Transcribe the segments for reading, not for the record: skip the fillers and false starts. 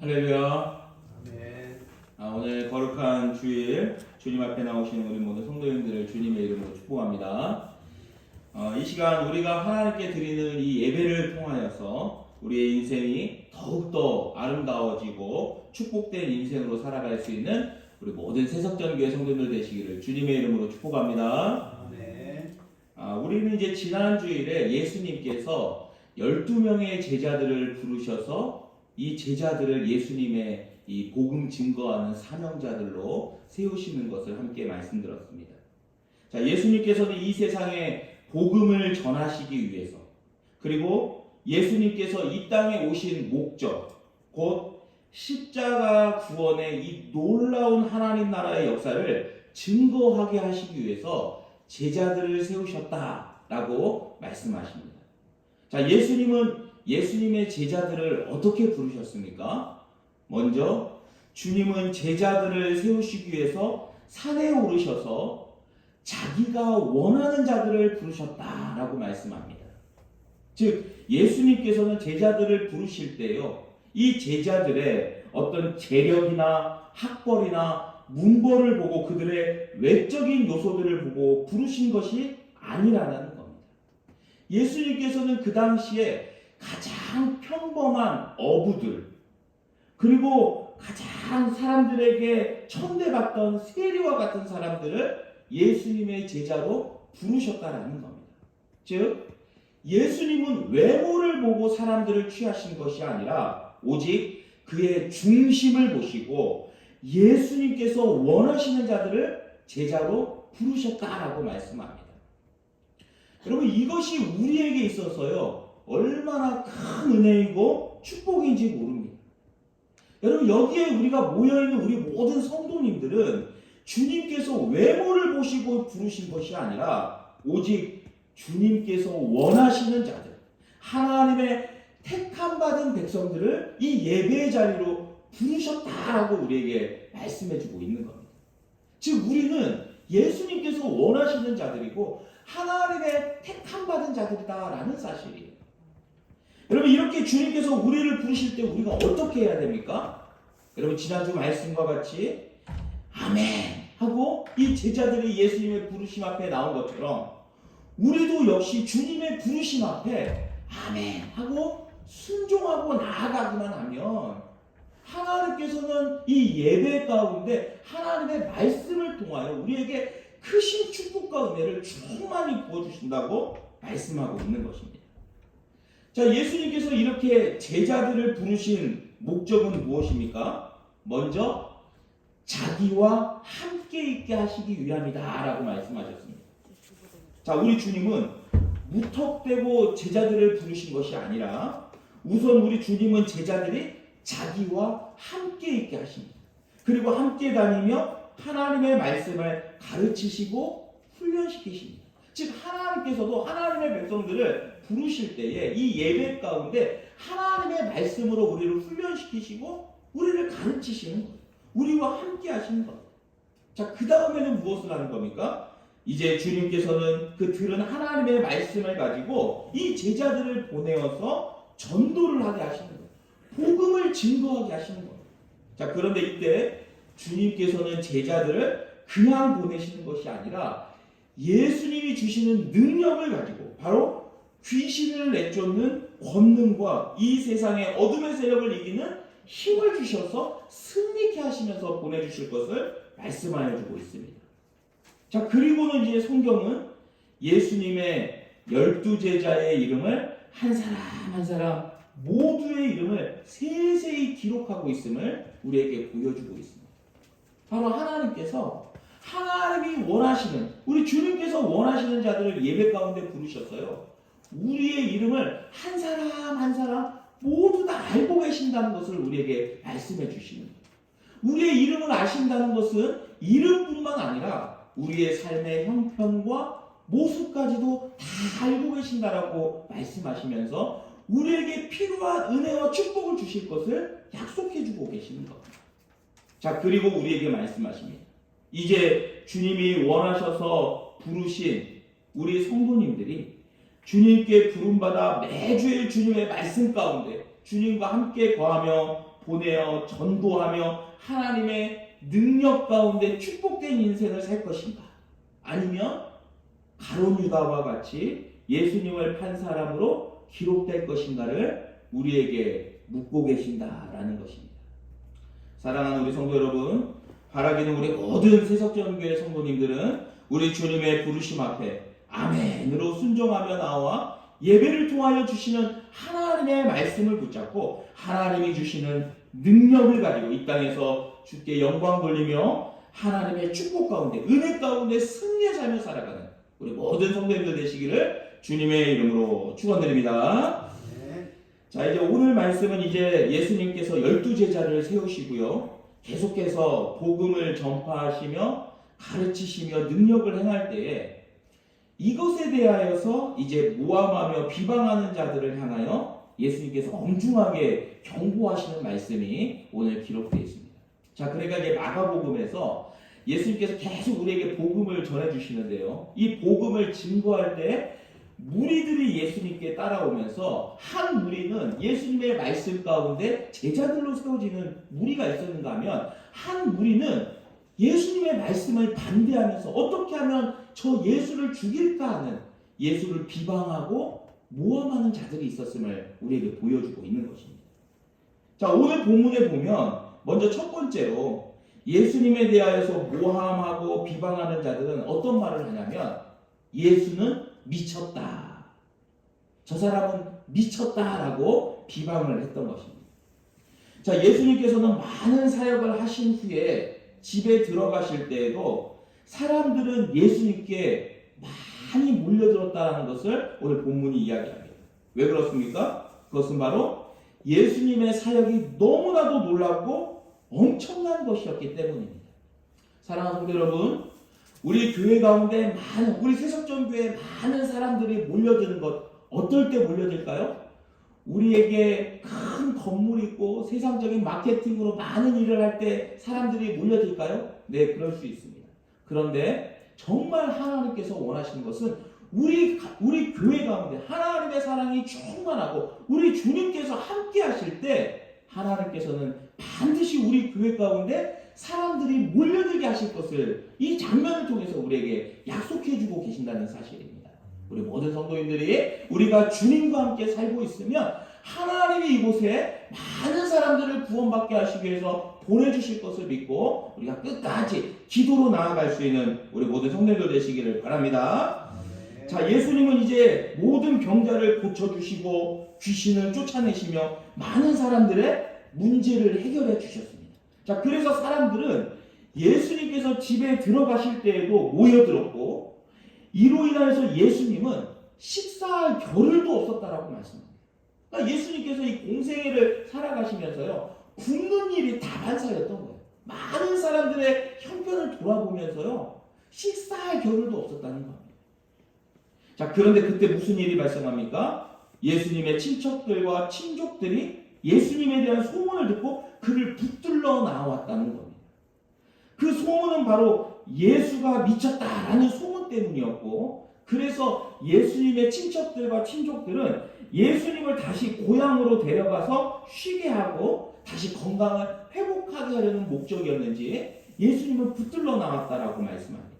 할렐루야. 아멘. 오늘 거룩한 주일 주님 앞에 나오시는 우리 모든 성도님들을 주님의 이름으로 축복합니다. 이 시간 우리가 하나님께 드리는 이 예배를 통하여서 우리의 인생이 더욱더 아름다워지고 축복된 인생으로 살아갈 수 있는 우리 모든 새석전교회 성도들 되시기를 주님의 이름으로 축복합니다. 아멘. 우리는 이제 지난 주일에 예수님께서 12명의 제자들을 부르셔서 이 제자들을 예수님의 이 복음 증거하는 사명자들로 세우시는 것을 함께 말씀드렸습니다. 자, 예수님께서는 이 세상에 복음을 전하시기 위해서, 그리고 예수님께서 이 땅에 오신 목적, 곧 십자가 구원의 이 놀라운 하나님 나라의 역사를 증거하게 하시기 위해서 제자들을 세우셨다라고 말씀하십니다. 자, 예수님의 제자들을 어떻게 부르셨습니까? 먼저 주님은 제자들을 세우시기 위해서 산에 오르셔서 자기가 원하는 자들을 부르셨다라고 말씀합니다. 즉 예수님께서는 제자들을 부르실 때요, 이 제자들의 어떤 재력이나 학벌이나 문벌을 보고 그들의 외적인 요소들을 보고 부르신 것이 아니라는 겁니다. 예수님께서는 그 당시에 가장 평범한 어부들, 그리고 가장 사람들에게 천대받던 세리와 같은 사람들을 예수님의 제자로 부르셨다라는 겁니다. 즉 예수님은 외모를 보고 사람들을 취하신 것이 아니라 오직 그의 중심을 보시고 예수님께서 원하시는 자들을 제자로 부르셨다라고 말씀합니다. 여러분, 이것이 우리에게 있어서요 얼마나 큰 은혜이고 축복인지 모릅니다. 여러분, 여기에 우리가 모여있는 우리 모든 성도님들은 주님께서 외모를 보시고 부르신 것이 아니라 오직 주님께서 원하시는 자들, 하나님의 택함받은 백성들을 이 예배의 자리로 부르셨다라고 우리에게 말씀해주고 있는 겁니다. 즉 우리는 예수님께서 원하시는 자들이고 하나님의 택함받은 자들이다라는 사실이에요. 여러분, 이렇게 주님께서 우리를 부르실 때 우리가 어떻게 해야 됩니까? 여러분, 지난주 말씀과 같이 아멘 하고 이 제자들이 예수님의 부르심 앞에 나온 것처럼 우리도 역시 주님의 부르심 앞에 아멘 하고 순종하고 나아가기만 하면 하나님께서는 이 예배 가운데 하나님의 말씀을 통하여 우리에게 크신 축복과 은혜를 충만히 부어주신다고 말씀하고 있는 것입니다. 자, 예수님께서 이렇게 제자들을 부르신 목적은 무엇입니까? 먼저 자기와 함께 있게 하시기 위함이다 라고 말씀하셨습니다. 자, 우리 주님은 무턱대고 제자들을 부르신 것이 아니라 우선 우리 주님은 제자들이 자기와 함께 있게 하십니다. 그리고 함께 다니며 하나님의 말씀을 가르치시고 훈련시키십니다. 즉 하나님께서도 하나님의 백성들을 부르실 때에 이 예배 가운데 하나님의 말씀으로 우리를 훈련시키시고 우리를 가르치시는 거예요. 우리와 함께 하시는 거예요. 자, 그 다음에는 무엇을 하는 겁니까? 이제 주님께서는 그 들은 하나님의 말씀을 가지고 이 제자들을 보내어서 전도를 하게 하시는 거예요. 복음을 증거하게 하시는 거예요. 자, 그런데 이때 주님께서는 제자들을 그냥 보내시는 것이 아니라 예수님이 주시는 능력을 가지고 바로 귀신을 내쫓는 권능과 이 세상의 어둠의 세력을 이기는 힘을 주셔서 승리케 하시면서 보내주실 것을 말씀하여 주고 있습니다. 자, 그리고는 이제 성경은 예수님의 12제자의 이름을 한 사람 한 사람 모두의 이름을 세세히 기록하고 있음을 우리에게 보여주고 있습니다. 바로 하나님께서 하나님이 원하시는, 우리 주님께서 원하시는 자들을 예배 가운데 부르셨어요. 우리의 이름을 한 사람 한 사람 모두 다 알고 계신다는 것을 우리에게 말씀해 주시는 거예요. 우리의 이름을 아신다는 것은 이름뿐만 아니라 우리의 삶의 형편과 모습까지도 다 알고 계신다라고 말씀하시면서 우리에게 필요한 은혜와 축복을 주실 것을 약속해 주고 계시는 겁니다. 자, 그리고 우리에게 말씀하십니다. 이제 주님이 원하셔서 부르신 우리 성도님들이 주님께 부름받아 매주일 주님의 말씀 가운데 주님과 함께 거하며 보내어 전도하며 하나님의 능력 가운데 축복된 인생을 살 것인가? 아니면 가룟 유다와 같이 예수님을 판 사람으로 기록될 것인가를 우리에게 묻고 계신다라는 것입니다. 사랑하는 우리 성도 여러분, 바라기는 우리 모든 세석전교회 성도님들은 우리 주님의 부르심 앞에 아멘으로 순종하며 나와 예배를 통하여 주시는 하나님의 말씀을 붙잡고 하나님이 주시는 능력을 가지고 이 땅에서 주께 영광 돌리며 하나님의 축복 가운데 은혜 가운데 승리의 삶을 살아가는 우리 모든 성도님들 되시기를 주님의 이름으로 축원드립니다. 자, 이제 오늘 말씀은 이제 예수님께서 12제자를 세우시고요. 계속해서 복음을 전파하시며 가르치시며 능력을 행할 때에 이것에 대하여서 이제 모함하며 비방하는 자들을 향하여 예수님께서 엄중하게 경고하시는 말씀이 오늘 기록되어 있습니다. 자, 그러니까 이제 마가복음에서 예수님께서 계속 우리에게 복음을 전해주시는데요. 이 복음을 증거할 때 무리들이 예수님께 따라오면서 한 무리는 예수님의 말씀 가운데 제자들로 세워지는 무리가 있었는가 하면 한 무리는 예수님의 말씀을 반대하면서 어떻게 하면 저 예수를 죽일까 하는 예수를 비방하고 모함하는 자들이 있었음을 우리에게 보여주고 있는 것입니다. 자, 오늘 본문에 보면 먼저 첫 번째로 예수님에 대하여서 모함하고 비방하는 자들은 어떤 말을 하냐면 예수는 미쳤다. 저 사람은 미쳤다라고 비방을 했던 것입니다. 자, 예수님께서는 많은 사역을 하신 후에 집에 들어가실 때에도 사람들은 예수님께 많이 몰려들었다는 것을 오늘 본문이 이야기합니다. 왜 그렇습니까? 그것은 바로 예수님의 사역이 너무나도 놀랍고 엄청난 것이었기 때문입니다. 사랑하는 성도 여러분, 우리 교회 가운데 많은, 우리 세석전교회에 많은 사람들이 몰려드는 것, 어떨 때 몰려들까요? 우리에게 큰 건물이 있고 세상적인 마케팅으로 많은 일을 할 때 사람들이 몰려들까요? 네, 그럴 수 있습니다. 그런데 정말 하나님께서 원하시는 것은 우리 교회 가운데 하나님의 사랑이 충만하고 우리 주님께서 함께 하실 때 하나님께서는 반드시 우리 교회 가운데 사람들이 몰려들게 하실 것을 이 장면을 통해서 우리에게 약속해주고 계신다는 사실입니다. 우리 모든 성도님들이 우리가 주님과 함께 살고 있으면 하나님이 이곳에 많은 사람들을 구원받게 하시기 위해서 보내주실 것을 믿고 우리가 끝까지 기도로 나아갈 수 있는 우리 모든 성도님들 되시기를 바랍니다. 자, 예수님은 이제 모든 병자를 고쳐주시고 귀신을 쫓아내시며 많은 사람들의 문제를 해결해 주셨습니다. 자, 그래서 사람들은 예수님께서 집에 들어가실 때에도 모여들었고 이로 인하여서 예수님은 식사할 겨를도 없었다라고 말씀합니다. 그러니까 예수님께서 이 공생애를 살아가시면서요, 굶는 일이 다반사였던 거예요. 많은 사람들의 형편을 돌아보면서요, 식사할 겨를도 없었다는 겁니다. 자, 그런데 그때 무슨 일이 발생합니까? 예수님의 친척들과 친족들이 예수님에 대한 소문을 듣고 그를 붙들러 나왔다는 겁니다. 그 소문은 바로 예수가 미쳤다라는 소문 때문이었고, 그래서 예수님의 친척들과 친족들은 예수님을 다시 고향으로 데려가서 쉬게 하고 다시 건강을 회복하게 하려는 목적이었는지 예수님을 붙들러 나왔다라고 말씀합니다.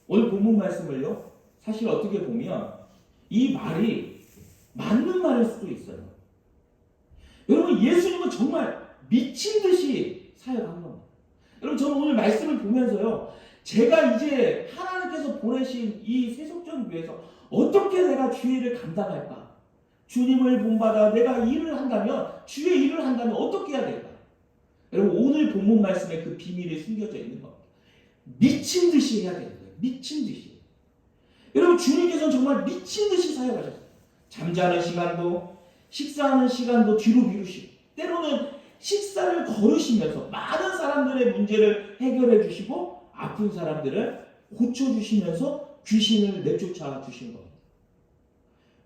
오늘 본문 말씀을요, 사실 어떻게 보면 이 말이 맞는 말일 수도 있어요. 여러분, 예수님은 정말 미친 듯이 사역한 겁니다. 여러분, 저는 오늘 말씀을 보면서요, 제가 이제 하나님께서 보내신 이 세속전교회에서 어떻게 내가 주의 일을 감당할까? 주님을 본받아 내가 일을 한다면, 주의 일을 한다면 어떻게 해야 될까? 여러분, 오늘 본문 말씀에 그 비밀이 숨겨져 있는 겁니다. 미친 듯이 해야 되는 거예요. 미친 듯이. 여러분, 주님께서는 정말 미친 듯이 사역하셨어요. 잠자는 시간도, 식사하는 시간도 뒤로 미루시고, 때로는 식사를 거르시면서 많은 사람들의 문제를 해결해 주시고 아픈 사람들을 고쳐주시면서 귀신을 내쫓아 주신 겁니다.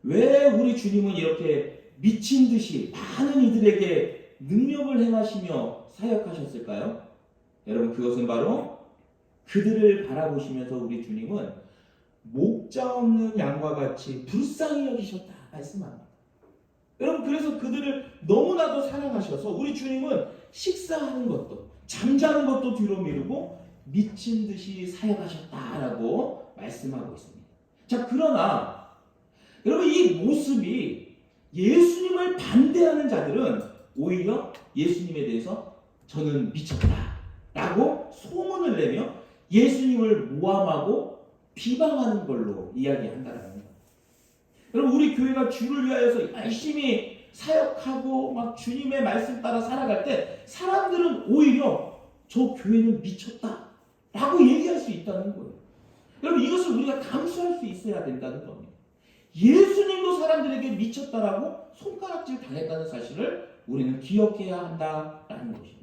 왜 우리 주님은 이렇게 미친 듯이 많은 이들에게 능력을 행하시며 사역하셨을까요? 여러분, 그것은 바로 그들을 바라보시면서 우리 주님은 목자 없는 양과 같이 불쌍히 여기셨다 말씀합니다. 여러분, 그래서 그들을 너무나도 사랑하셔서 우리 주님은 식사하는 것도 잠자는 것도 뒤로 미루고 미친 듯이 사역하셨다라고 말씀하고 있습니다. 자, 그러나 여러분, 이 모습이 예수님을 반대하는 자들은 오히려 예수님에 대해서 저는 미쳤다라고 소문을 내며 예수님을 모함하고 비방하는 걸로 이야기한다라는 거예요. 여러분, 우리 교회가 주를 위하여서 열심히 사역하고 막 주님의 말씀 따라 살아갈 때 사람들은 오히려 저 교회는 미쳤다라고 얘기할 수 있다는 거예요. 여러분, 이것을 우리가 감수할 수 있어야 된다는 겁니다. 예수님도 사람들에게 미쳤다라고 손가락질 당했다는 사실을 우리는 기억해야 한다라는 것입니다.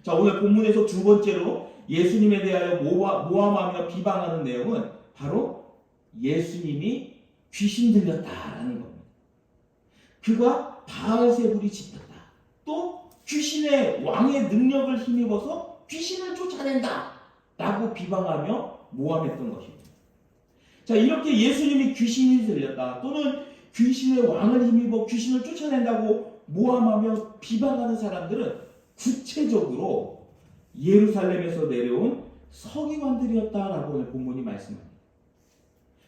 자, 오늘 본문에서 두 번째로 예수님에 대하여 모함하며 비방하는 내용은 바로 예수님이 귀신 들렸다라는 겁니다. 그가 바알세불이 짖었다. 또 귀신의 왕의 능력을 힘입어서 귀신을 쫓아낸다 라고 비방하며 모함했던 것입니다. 자, 이렇게 예수님이 귀신이 들렸다 또는 귀신의 왕을 힘입어 귀신을 쫓아낸다고 모함하며 비방하는 사람들은 구체적으로 예루살렘에서 내려온 서기관들이었다라고 오늘 본문이 말씀합니다.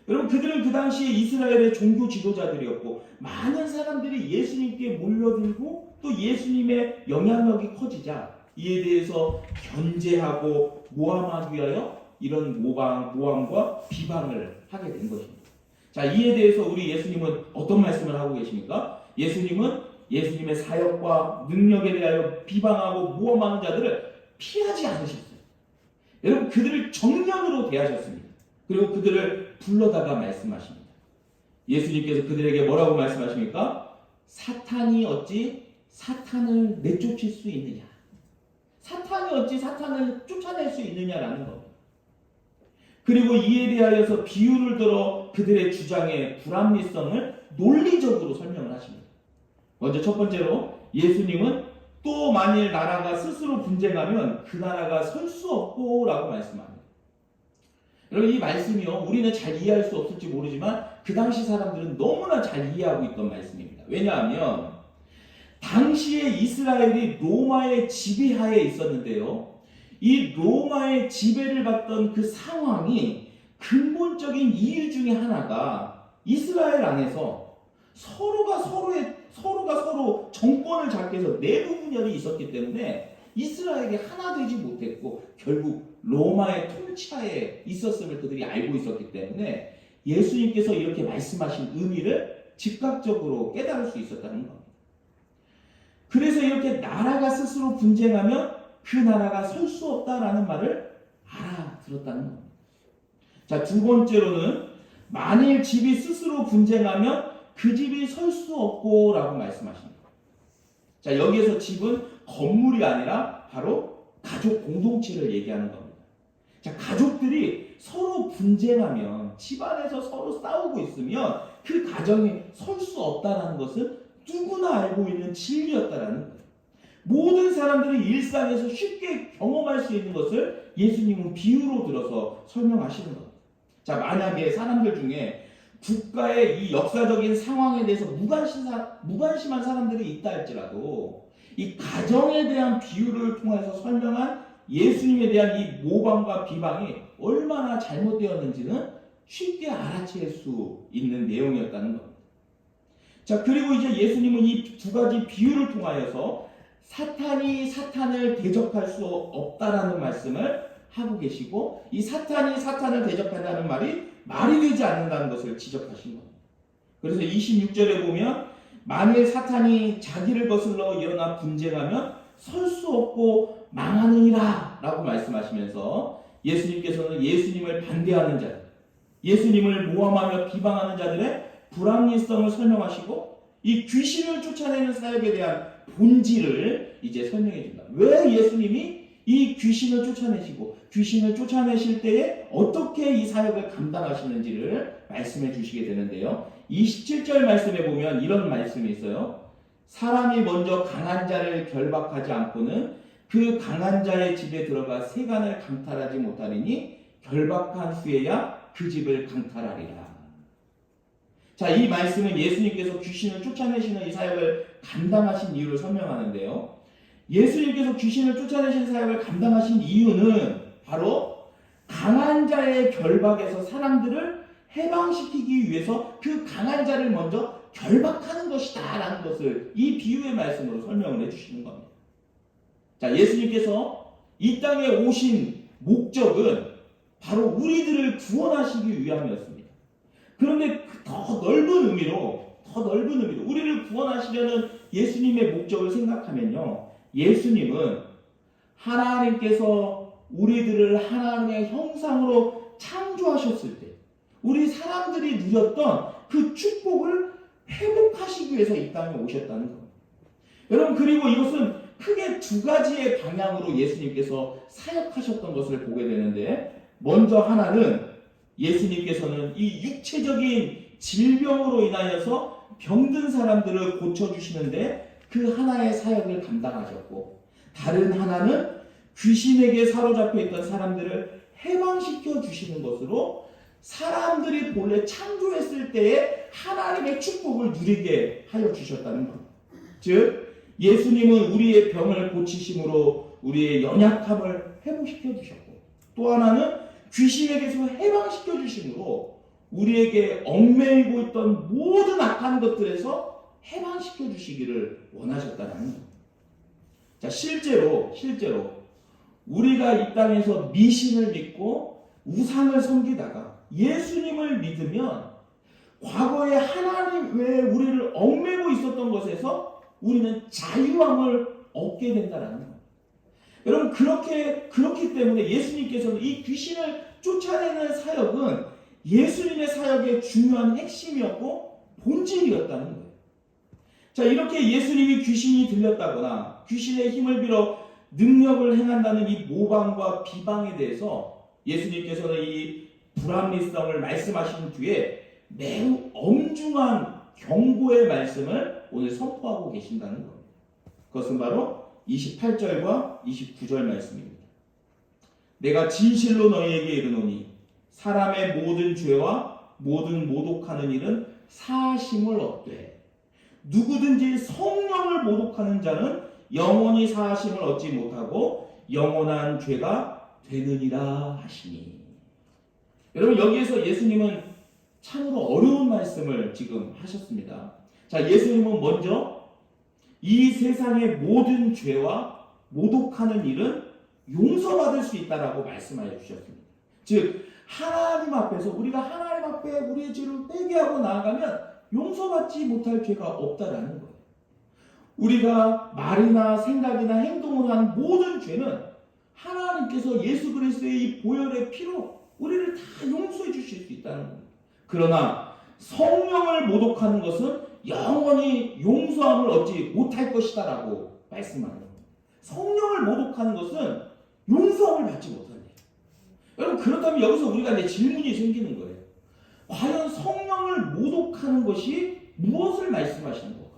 여러분, 그들은 그 당시에 이스라엘의 종교 지도자들이었고 많은 사람들이 예수님께 몰려들고 또 예수님의 영향력이 커지자 이에 대해서 견제하고 모함하기 위하여 이런 모함과 비방을 하게 된 것입니다. 자, 이에 대해서 우리 예수님은 어떤 말씀을 하고 계십니까? 예수님은 예수님의 사역과 능력에 대하여 비방하고 모함하는 자들을 피하지 않으셨어요. 여러분, 그들을 정면으로 대하셨습니다. 그리고 그들을 불러다가 말씀하십니다. 예수님께서 그들에게 뭐라고 말씀하십니까? 사탄이 어찌 사탄을 내쫓을 수 있느냐? 사탄이 어찌 사탄을 쫓아낼 수 있느냐라는 겁니다. 그리고 이에 대하여서 비유를 들어 그들의 주장의 불합리성을 논리적으로 설명을 하십니다. 먼저 첫 번째로 예수님은 또 만일 나라가 스스로 분쟁하면 그 나라가 설 수 없고 라고 말씀합니다. 여러분, 이 말씀이요, 우리는 잘 이해할 수 없을지 모르지만 그 당시 사람들은 너무나 잘 이해하고 있던 말씀입니다. 왜냐하면 당시에 이스라엘이 로마의 지배하에 있었는데요, 이 로마의 지배를 받던 그 상황이 근본적인 이유 중에 하나가 이스라엘 안에서 서로가 서로 정권을 잡기 위해서 내부 분열이 있었기 때문에 이스라엘이 하나 되지 못했고 결국 로마의 통치하에 있었음을 그들이 알고 있었기 때문에 예수님께서 이렇게 말씀하신 의미를 즉각적으로 깨달을 수 있었다는 겁니다. 그래서 이렇게 나라가 스스로 분쟁하면 그 나라가 설 수 없다라는 말을 알아들었다는 겁니다. 자, 두 번째로는 만일 집이 스스로 분쟁하면 그 집이 설 수 없고 라고 말씀하십니다. 자, 여기에서 집은 건물이 아니라 바로 가족 공동체를 얘기하는 겁니다. 자, 가족들이 서로 분쟁하면, 집안에서 서로 싸우고 있으면 그 가정이 설 수 없다는 것은 누구나 알고 있는 진리였다라는 거예요. 모든 사람들이 일상에서 쉽게 경험할 수 있는 것을 예수님은 비유로 들어서 설명하시는 겁니다. 자, 만약에 사람들 중에 국가의 이 역사적인 상황에 대해서 무관심한 사람들이 있다 할지라도 이 가정에 대한 비유를 통해서 설명한 예수님에 대한 이 모방과 비방이 얼마나 잘못되었는지는 쉽게 알아챌 수 있는 내용이었다는 겁니다. 자, 그리고 이제 예수님은 이 두 가지 비유를 통하여서 사탄이 사탄을 대적할 수 없다라는 말씀을 하고 계시고, 이 사탄이 사탄을 대적한다는 말이 되지 않는다는 것을 지적하신 겁니다. 그래서 26절에 보면 만일 사탄이 자기를 거슬러 일어나 분쟁하면 설 수 없고 망하느니라 라고 말씀하시면서 예수님께서는 예수님을 반대하는 자들, 예수님을 모함하며 비방하는 자들의 불합리성을 설명하시고 이 귀신을 쫓아내는 사역에 대한 본질을 이제 설명해 준다. 왜 예수님이 이 귀신을 쫓아내시고 귀신을 쫓아내실 때에 어떻게 이 사역을 감당하시는지를 말씀해 주시게 되는데요. 27절 말씀에 보면 이런 말씀이 있어요. 사람이 먼저 강한 자를 결박하지 않고는 그 강한 자의 집에 들어가 세간을 강탈하지 못하리니 결박한 후에야 그 집을 강탈하리라. 자, 이 말씀은 예수님께서 귀신을 쫓아내시는 이 사역을 감당하신 이유를 설명하는데요. 예수님께서 귀신을 쫓아내신 사역을 감당하신 이유는 바로 강한 자의 결박에서 사람들을 해방시키기 위해서 그 강한 자를 먼저 결박하는 것이다 라는 것을 이 비유의 말씀으로 설명을 해주시는 겁니다. 자, 예수님께서 이 땅에 오신 목적은 바로 우리들을 구원하시기 위함이었습니다. 그런데 더 넓은 의미로 우리를 구원하시려는 예수님의 목적을 생각하면요, 예수님은 하나님께서 우리들을 하나님의 형상으로 창조하셨을 때 우리 사람들이 누렸던 그 축복을 회복하시기 위해서 이 땅에 오셨다는 겁니다. 여러분, 그리고 이것은 크게 두 가지의 방향으로 예수님께서 사역하셨던 것을 보게 되는데, 먼저 하나는 예수님께서는 이 육체적인 질병으로 인하여서 병든 사람들을 고쳐주시는데 그 하나의 사역을 감당하셨고, 다른 하나는 귀신에게 사로잡혀 있던 사람들을 해방시켜 주시는 것으로 사람들이 본래 창조했을 때의 하나님의 축복을 누리게 하여 주셨다는 겁니다. 즉, 예수님은 우리의 병을 고치심으로 우리의 연약함을 회복시켜 주셨고, 또 하나는 귀신에게서 해방시켜 주심으로 우리에게 얽매이고 있던 모든 악한 것들에서 해방시켜 주시기를 원하셨다는 겁니다. 자, 실제로 우리가 이 땅에서 미신을 믿고 우상을 섬기다가 예수님을 믿으면 과거에 하나님 외에 우리를 얽매고 있었던 것에서 우리는 자유함을 얻게 된다는 겁니다. 여러분, 그렇기 때문에 예수님께서는 이 귀신을 쫓아내는 사역은 예수님의 사역의 중요한 핵심이었고 본질이었다는 거예요. 자, 이렇게 예수님이 귀신이 들렸다거나 귀신의 힘을 빌어 능력을 행한다는 이 모방과 비방에 대해서 예수님께서는 이 불합리성을 말씀하신 뒤에 매우 엄중한 경고의 말씀을 오늘 선포하고 계신다는 겁니다. 그것은 바로 28절과 29절 말씀입니다. 내가 진실로 너희에게 이르노니 사람의 모든 죄와 모든 모독하는 일은 사하심을 얻되 누구든지 성령을 모독하는 자는 영원히 사하심을 얻지 못하고 영원한 죄가 되느니라 하시니. 여러분, 여기에서 예수님은 참으로 어려운 말씀을 지금 하셨습니다. 자, 예수님은 먼저 이 세상의 모든 죄와 모독하는 일은 용서받을 수 있다라고 말씀하여 주셨습니다. 즉, 하나님 앞에서 우리가 하나님 앞에 우리의 죄를 회개하고 나아가면 용서받지 못할 죄가 없다라는 거예요. 우리가 말이나 생각이나 행동을 한 모든 죄는 하나님께서 예수 그리스도의 이 보혈의 피로 우리를 다 용서해 주실 수 있다는 겁니다. 그러나 성령을 모독하는 것은 영원히 용서함을 얻지 못할 것이다 라고 말씀하는 겁니다. 성령을 모독하는 것은 용서함을 받지 못한대요. 여러분, 그렇다면 여기서 우리가 이제 질문이 생기는 거예요. 과연 성령을 모독하는 것이 무엇을 말씀하시는 건가?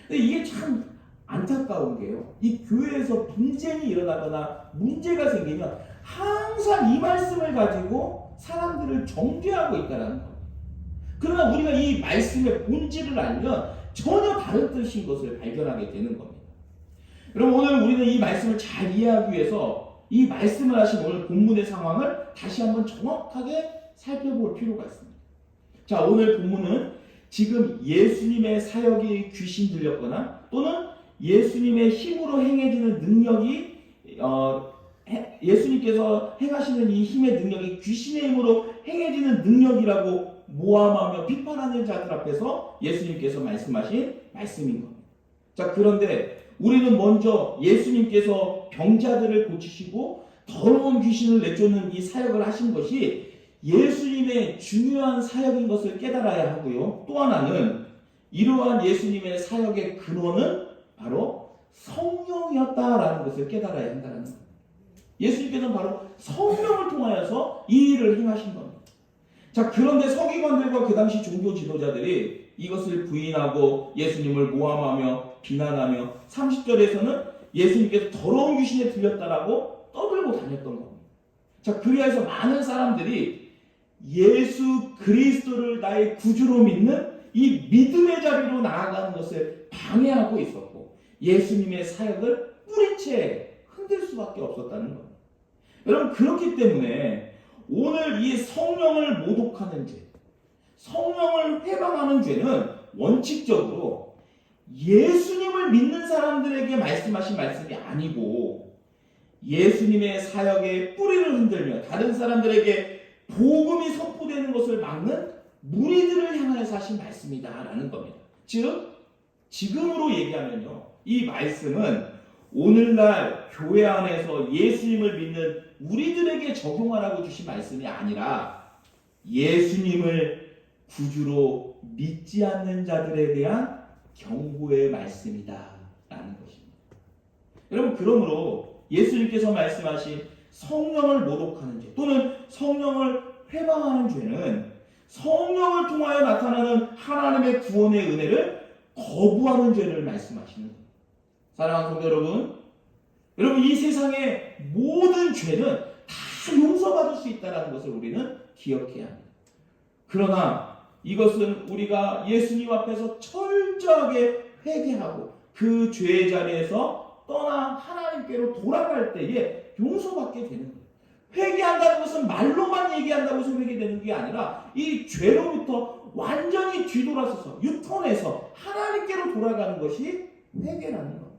근데 이게 참 안타까운 게요, 이 교회에서 분쟁이 일어나거나 문제가 생기면 항상 이 말씀을 가지고 사람들을 정죄하고 있다는 겁니다. 그러나 우리가 이 말씀의 본질을 알면 전혀 다른 뜻인 것을 발견하게 되는 겁니다. 여러분, 오늘 우리는 이 말씀을 잘 이해하기 위해서 이 말씀을 하신 오늘 본문의 상황을 다시 한번 정확하게 살펴볼 필요가 있습니다. 자, 오늘 본문은 지금 예수님의 사역이 귀신 들렸거나 또는 예수님의 힘으로 행해지는 능력이 예수님께서 행하시는 이 힘의 능력이 귀신의 힘으로 행해지는 능력이라고 모함하며 비판하는 자들 앞에서 예수님께서 말씀하신 말씀인 겁니다. 자, 그런데 우리는 먼저 예수님께서 병자들을 고치시고 더러운 귀신을 내쫓는 이 사역을 하신 것이 예수님의 중요한 사역인 것을 깨달아야 하고요. 또 하나는 이러한 예수님의 사역의 근원은 바로 성령이었다라는 것을 깨달아야 한다는 겁니다. 예수님께서는 바로 성령을 통하여서 이 일을 행하신 겁니다. 자, 그런데 서기관들과 그 당시 종교 지도자들이 이것을 부인하고 예수님을 모함하며 비난하며 30절에서는 예수님께서 더러운 귀신에 들렸다라고 떠들고 다녔던 겁니다. 자, 그리하여서 많은 사람들이 예수 그리스도를 나의 구주로 믿는 이 믿음의 자리로 나아가는 것을 방해하고 있었고 예수님의 사역을 뿌리채 흔들 수밖에 없었다는 겁니다. 여러분 그렇기 때문에 오늘 이 성령을 모독하는 죄, 성령을 회방하는 죄는 원칙적으로 예수님을 믿는 사람들에게 말씀하신 말씀이 아니고 예수님의 사역의 뿌리를 흔들며 다른 사람들에게 복음이 선포되는 것을 막는 무리들을 향하여서 하신 말씀이다라는 겁니다. 즉 지금으로 얘기하면요, 이 말씀은 오늘날 교회 안에서 예수님을 믿는 우리들에게 적용하라고 주신 말씀이 아니라 예수님을 구주로 믿지 않는 자들에 대한 경고의 말씀이다라는 것입니다. 여러분 그러므로 예수님께서 말씀하신 성령을 모독하는 죄 또는 성령을 회방하는 죄는 성령을 통하여 나타나는 하나님의 구원의 은혜를 거부하는 죄를 말씀하시는 겁니다. 사랑하는 성도 여러분 이 세상의 모든 죄는 다 용서받을 수 있다는 것을 우리는 기억해야 합니다. 그러나 이것은 우리가 예수님 앞에서 철저하게 회개하고 그 죄의 자리에서 떠나 하나님께로 돌아갈 때에 용서받게 되는 거예요. 회개한다는 것은 말로만 얘기한다고 해서 회개되는 게 아니라 이 죄로부터 완전히 뒤돌아서서 유턴해서 하나님께로 돌아가는 것이 회개라는 겁니다.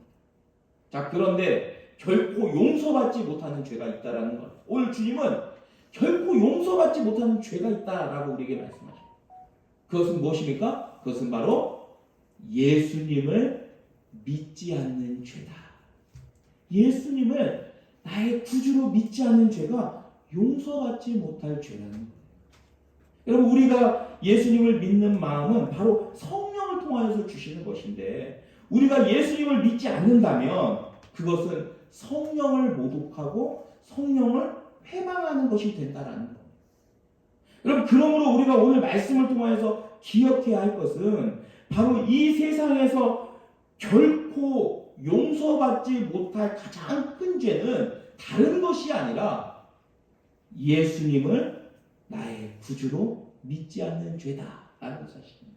자, 그런데 결코 용서받지 못하는 죄가 있다라는 것. 오늘 주님은 결코 용서받지 못하는 죄가 있다라고 우리에게 말씀하십니다. 그것은 무엇입니까? 그것은 바로 예수님을 믿지 않는 죄다. 예수님을 나의 구주로 믿지 않는 죄가 용서받지 못할 죄라는 거예요. 여러분 우리가 예수님을 믿는 마음은 바로 성령을 통하여서 주시는 것인데 우리가 예수님을 믿지 않는다면 그것은 성령을 모독하고 성령을 회방하는 것이 된다라는 겁니다. 여러분 그러므로 우리가 오늘 말씀을 통하여서 기억해야 할 것은 바로 이 세상에서 결코 용서받지 못할 가장 큰 죄는 다른 것이 아니라 예수님을 나의 구주로 믿지 않는 죄다라는 사실입니다.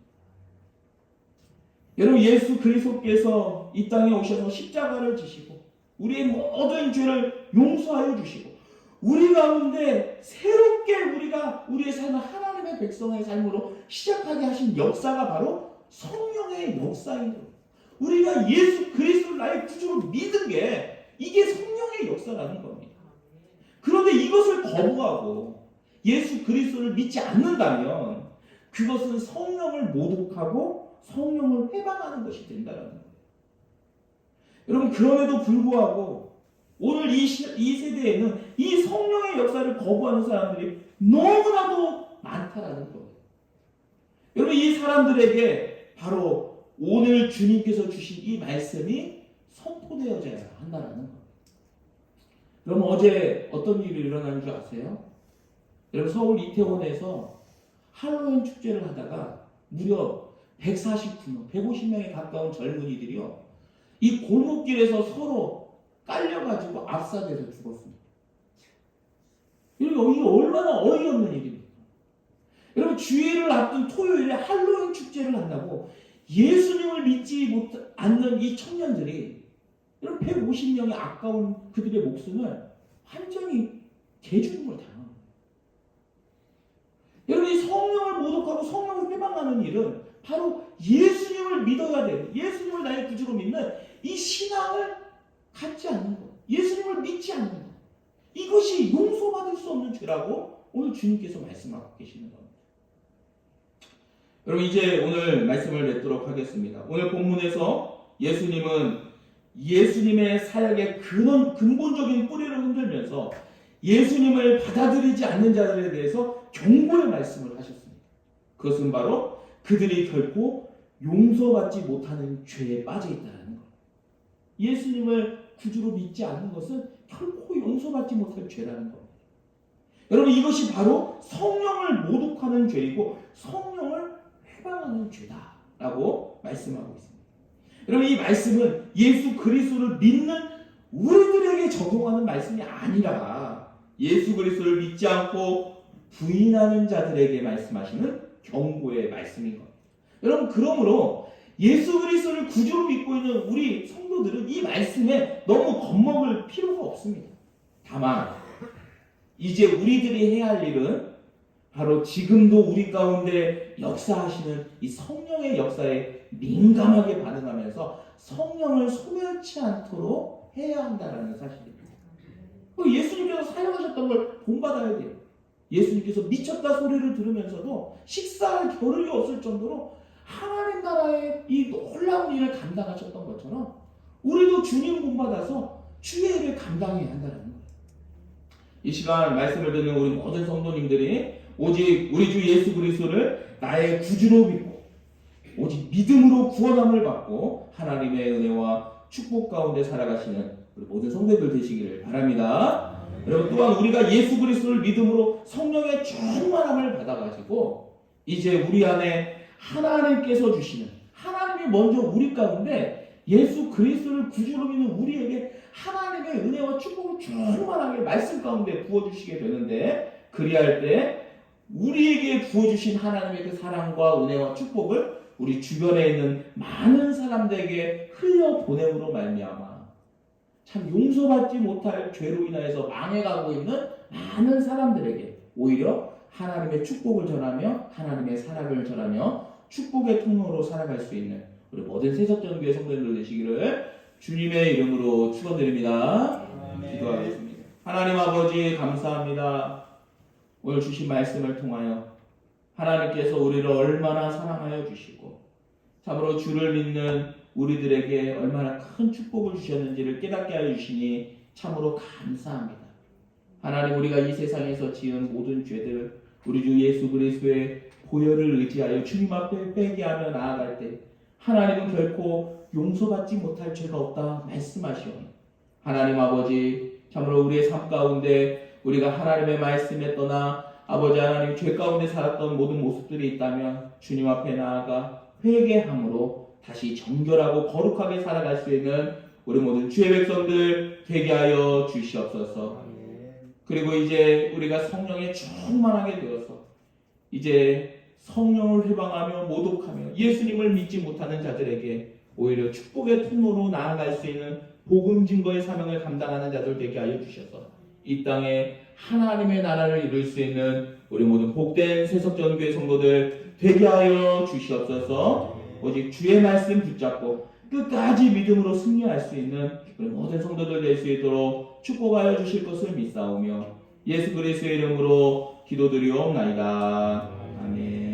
여러분 예수 그리스도께서 이 땅에 오셔서 십자가를 지시고 우리의 모든 죄를 용서하여 주시고 우리 가운데 새롭게 우리가 우리의 삶을 하나님의 백성의 삶으로 시작하게 하신 역사가 바로 성령의 역사인 거예요. 우리가 예수 그리스도를 나의 구주로 믿은 게 이게 성령의 역사라는 겁니다. 그런데 이것을 거부하고 예수 그리스도를 믿지 않는다면 그것은 성령을 모독하고 성령을 회방하는 것이 된다는 거예요. 여러분 그럼에도 불구하고 오늘 이 세대에는 이 성령의 역사를 거부하는 사람들이 너무나도 많다라는 거예요. 여러분 이 사람들에게 바로 오늘 주님께서 주신 이 말씀이 선포되어져야 한다는 거예요. 여러분 어제 어떤 일이 일어난 줄 아세요? 여러분 서울 이태원에서 할로윈 축제를 하다가 무려 149명, 150명에 가까운 젊은이들이요. 이 골목길에서 서로 깔려가지고 압사돼서 죽었습니다. 이게 얼마나 어이없는 일입니까? 여러분 주일을 앞둔 토요일에 할로윈 축제를 한다고 예수님을 믿지 않는 이 청년들이 여러분 150명의 아까운 그들의 목숨을 완전히 개죽음을 당합니다. 여러분 이 성령을 모독하고 성령을 회방하는 일은 바로 예수님을 믿어야 돼요. 예수님을 나의 구주로 믿는 이 신앙을 갖지 않는 것, 예수님을 믿지 않는 것, 이것이 용서받을 수 없는 죄라고 오늘 주님께서 말씀하고 계시는 겁니다. 여러분 이제 오늘 말씀을 맺도록 하겠습니다. 오늘 본문에서 예수님은 예수님의 사역의 근본적인 뿌리를 흔들면서 예수님을 받아들이지 않는 자들에 대해서 경고의 말씀을 하셨습니다. 그것은 바로 그들이 결코 용서받지 못하는 죄에 빠져 있다는 것. 예수님을 구주로 믿지 않는 것은 결코 용서받지 못할 죄라는 겁니다. 여러분 이것이 바로 성령을 모독하는 죄이고 성령을 회방하는 죄다라고 말씀하고 있습니다. 여러분 이 말씀은 예수 그리스도를 믿는 우리들에게 적용하는 말씀이 아니라 예수 그리스도를 믿지 않고 부인하는 자들에게 말씀하시는 경고의 말씀인 겁니다. 여러분, 그러므로 예수 그리스도를 구주로 믿고 있는 우리 성도들은 이 말씀에 너무 겁먹을 필요가 없습니다. 다만 이제 우리들이 해야 할 일은 바로 지금도 우리 가운데 역사하시는 이 성령의 역사에 민감하게 반응하면서 성령을 소멸치 않도록 해야 한다는 사실입니다. 예수님께서 사역하셨던 걸 본받아야 돼요. 예수님께서 미쳤다 소리를 들으면서도 식사할 겨를이 없을 정도로 하나님 나라의 이 놀라운 일을 감당하셨던 것처럼 우리도 주님 본받아서 주의 일을 감당해야 한다는 거예요. 이 시간 말씀을 듣는 우리 모든 성도님들이 오직 우리 주 예수 그리스도를 나의 구주로 믿고 오직 믿음으로 구원함을 받고 하나님의 은혜와 축복 가운데 살아가시는 우리 모든 성도들 되시기를 바랍니다. 여러분, 또한 우리가 예수 그리스도를 믿음으로 성령의 충만함을 받아가지고 이제 우리 안에 하나님께서 주시는, 하나님이 먼저 우리 가운데 예수 그리스도를 구주로 믿는 우리에게 하나님의 은혜와 축복을 충만하게 말씀 가운데 부어주시게 되는데, 그리할 때 우리에게 부어주신 하나님의 그 사랑과 은혜와 축복을 우리 주변에 있는 많은 사람들에게 흘려보냄으로 말미암아 참 용서받지 못할 죄로 인하여서 망해가고 있는 많은 사람들에게 오히려 하나님의 축복을 전하며 하나님의 사랑을 전하며 축복의 통로로 살아갈 수 있는 우리 모든 세석전교회 성도님들 되시기를 주님의 이름으로 축원드립니다. 기도하겠습니다. 하나님 아버지, 감사합니다. 오늘 주신 말씀을 통하여 하나님께서 우리를 얼마나 사랑하여 주시고 참으로 주를 믿는 우리들에게 얼마나 큰 축복을 주셨는지를 깨닫게 하여 주시니 참으로 감사합니다. 하나님, 우리가 이 세상에서 지은 모든 죄들 우리 주 예수 그리스도의 보혈을 의지하여 주님 앞에 회개하며 나아갈 때 하나님은 결코 용서받지 못할 죄가 없다 말씀하시오니 하나님 아버지, 참으로 우리의 삶 가운데 우리가 하나님의 말씀에 떠나 아버지 하나님 죄 가운데 살았던 모든 모습들이 있다면 주님 앞에 나아가 회개함으로 다시 정결하고 거룩하게 살아갈 수 있는 우리 모든 주의 백성들 되게 하여 주시옵소서. 그리고 이제 우리가 성령에 충만하게 되어서 이제 성령을 회방하며 모독하며 예수님을 믿지 못하는 자들에게 오히려 축복의 통로로 나아갈 수 있는 복음 증거의 사명을 감당하는 자들 되게 하여 주셔서 이 땅에 하나님의 나라를 이룰 수 있는 우리 모든 복된 세석전교회 성도들 되게 하여 주시옵소서. 오직 주의 말씀 붙잡고 끝까지 믿음으로 승리할 수 있는 우리 모든 성도들 될 수 있도록 축복하여 주실 것을 믿사오며 예수 그리스도의 이름으로 기도드리옵나이다. 아멘.